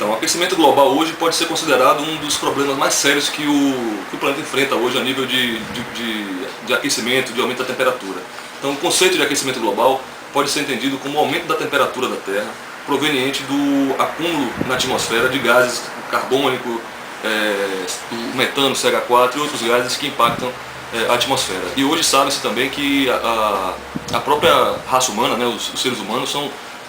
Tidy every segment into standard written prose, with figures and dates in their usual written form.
Então, o aquecimento global hoje pode ser considerado um dos problemas mais sérios que o planeta enfrenta hoje a nível de aquecimento, de aumento da temperatura. Então, o conceito de aquecimento global pode ser entendido como o aumento da temperatura da Terra proveniente do acúmulo na atmosfera de gases carbônico, o metano, CH4 e outros gases que impactam a atmosfera. E hoje sabe-se também que a própria raça humana, né, os seres humanos,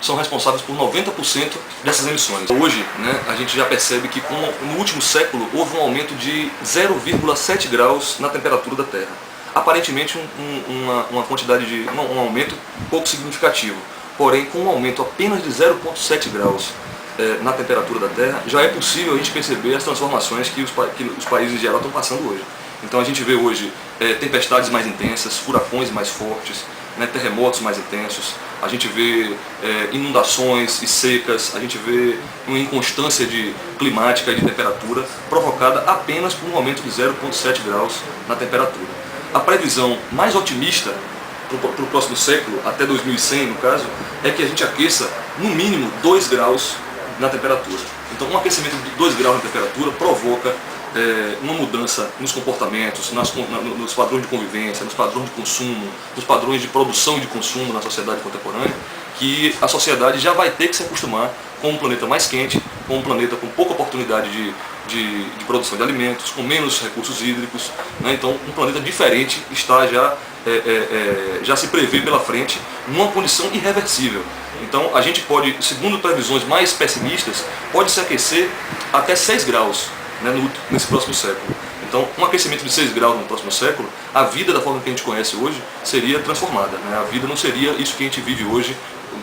são responsáveis por 90% dessas emissões. Hoje, né, a gente já percebe que no último século houve um aumento de 0,7 graus na temperatura da Terra. Aparentemente uma quantidade um aumento pouco significativo, porém com um aumento apenas de 0,7 graus na temperatura da Terra, já é possível a gente perceber as transformações que os países em geral estão passando hoje. Então a gente vê hoje tempestades mais intensas, furacões mais fortes, né, terremotos mais intensos, a gente vê inundações e secas, a gente vê uma inconstância climática e de temperatura provocada apenas por um aumento de 0,7 graus na temperatura. A previsão mais otimista para o próximo século, até 2100 no caso, é que a gente aqueça no mínimo 2 graus na temperatura. Então um aquecimento de 2 graus na temperatura provoca uma mudança nos comportamentos, nos padrões de convivência, nos padrões de consumo, nos padrões de produção e de consumo na sociedade contemporânea, que a sociedade já vai ter que se acostumar com um planeta mais quente, com um planeta com pouca oportunidade de produção de alimentos, com menos recursos hídricos, né? Então um planeta diferente está já se prevê pela frente numa condição irreversível. Então a gente pode, segundo previsões mais pessimistas, pode se aquecer até 6 graus, né, nesse próximo século. Então, um aquecimento de 6 graus no próximo século, a vida da forma que a gente conhece hoje seria transformada, né? A vida não seria isso que a gente vive hoje,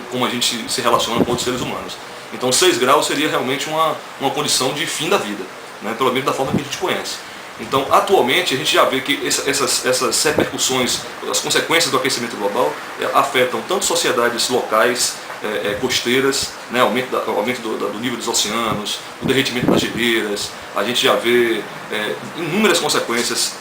como a gente se relaciona com outros seres humanos. Então 6 graus seria realmente uma condição de fim da vida, né? Pelo menos da forma que a gente conhece. Então, atualmente, a gente já vê que essas repercussões, as consequências do aquecimento global afetam tanto sociedades locais, costeiras, né, aumento do nível dos oceanos, o derretimento das geleiras. A gente já vê inúmeras consequências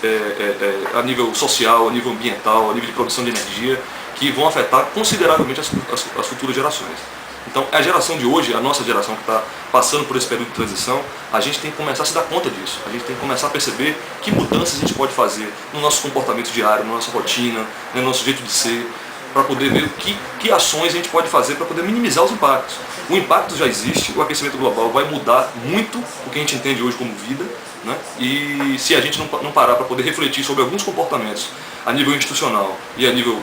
a nível social, a nível ambiental, a nível de produção de energia, que vão afetar consideravelmente as futuras gerações. Então, a geração de hoje, a nossa geração que está passando por esse período de transição, a gente tem que começar a se dar conta disso. A gente tem que começar a perceber que mudanças a gente pode fazer no nosso comportamento diário, na nossa rotina, no nosso jeito de ser, para poder ver que ações a gente pode fazer para poder minimizar os impactos. O impacto já existe, o aquecimento global vai mudar muito o que a gente entende hoje como vida, né? E se a gente não parar para poder refletir sobre alguns comportamentos a nível institucional e a nível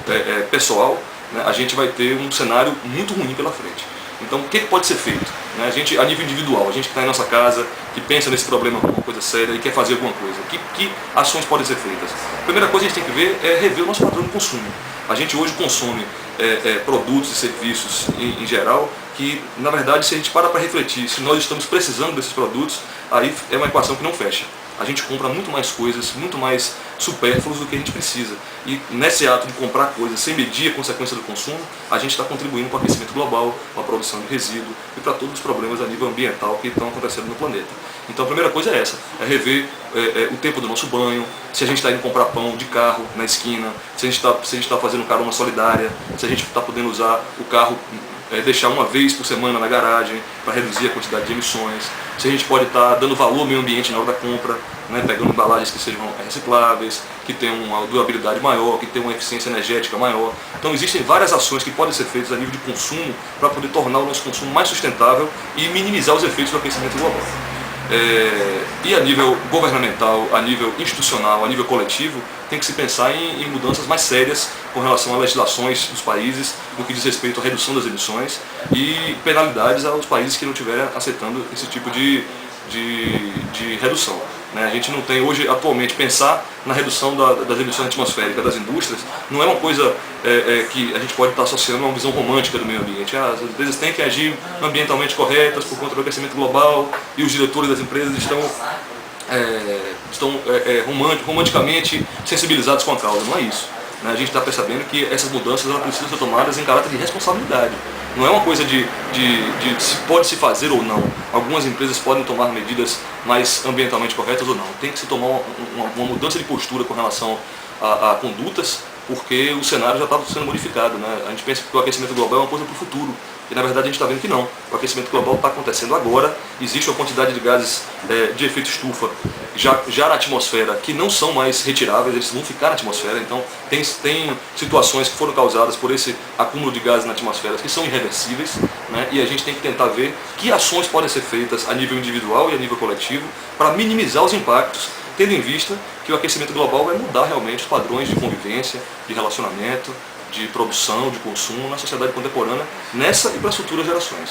pessoal, né, a gente vai ter um cenário muito ruim pela frente. Então, o que pode ser feito? Né? A gente, a nível individual, a gente que está em nossa casa, que pensa nesse problema como uma coisa séria e quer fazer alguma coisa, que ações podem ser feitas? A primeira coisa que a gente tem que ver é rever o nosso padrão de consumo. A gente hoje consome produtos e serviços em geral que, na verdade, se a gente para refletir se nós estamos precisando desses produtos, aí é uma equação que não fecha. A gente compra muito mais coisas, muito mais supérfluos do que a gente precisa. E nesse ato de comprar coisas sem medir a consequência do consumo, a gente está contribuindo para o aquecimento global, para a produção de resíduo e para todos os problemas a nível ambiental que estão acontecendo no planeta. Então a primeira coisa é essa, é rever o tempo do nosso banho, se a gente está indo comprar pão de carro na esquina, se a gente está fazendo carona solidária, se a gente está podendo usar o carro, deixar uma vez por semana na garagem para reduzir a quantidade de emissões, se a gente pode estar dando valor ao meio ambiente na hora da compra, né, pegando embalagens que sejam recicláveis, que tenham uma durabilidade maior, que tenham uma eficiência energética maior. Então existem várias ações que podem ser feitas a nível de consumo para poder tornar o nosso consumo mais sustentável e minimizar os efeitos do aquecimento global. E a nível governamental, a nível institucional, a nível coletivo, tem que se pensar em mudanças mais sérias com relação a legislações dos países no que diz respeito à redução das emissões e penalidades aos países que não estiverem aceitando esse tipo de redução. A gente não tem hoje, atualmente, pensar na redução das emissões atmosféricas das indústrias não é uma coisa que a gente pode estar associando a uma visão romântica do meio ambiente. As empresas têm que agir ambientalmente corretas por conta do aquecimento global e os diretores das empresas estão romanticamente sensibilizados com a causa. Não é isso. A gente está percebendo que essas mudanças elas precisam ser tomadas em caráter de responsabilidade. Não é uma coisa de se pode se fazer ou não. Algumas empresas podem tomar medidas mais ambientalmente corretas ou não. Tem que se tomar uma mudança de postura com relação a condutas porque o cenário já estava sendo modificado, né? A gente pensa que o aquecimento global é uma coisa para o futuro, e na verdade a gente está vendo que não. O aquecimento global está acontecendo agora, existe uma quantidade de gases de efeito estufa já na atmosfera que não são mais retiráveis, eles vão ficar na atmosfera, então tem situações que foram causadas por esse acúmulo de gases na atmosfera que são irreversíveis, né? E a gente tem que tentar ver que ações podem ser feitas a nível individual e a nível coletivo para minimizar os impactos, tendo em vista que o aquecimento global vai mudar realmente os padrões de convivência, de relacionamento, de produção, de consumo na sociedade contemporânea, nessa e para as futuras gerações.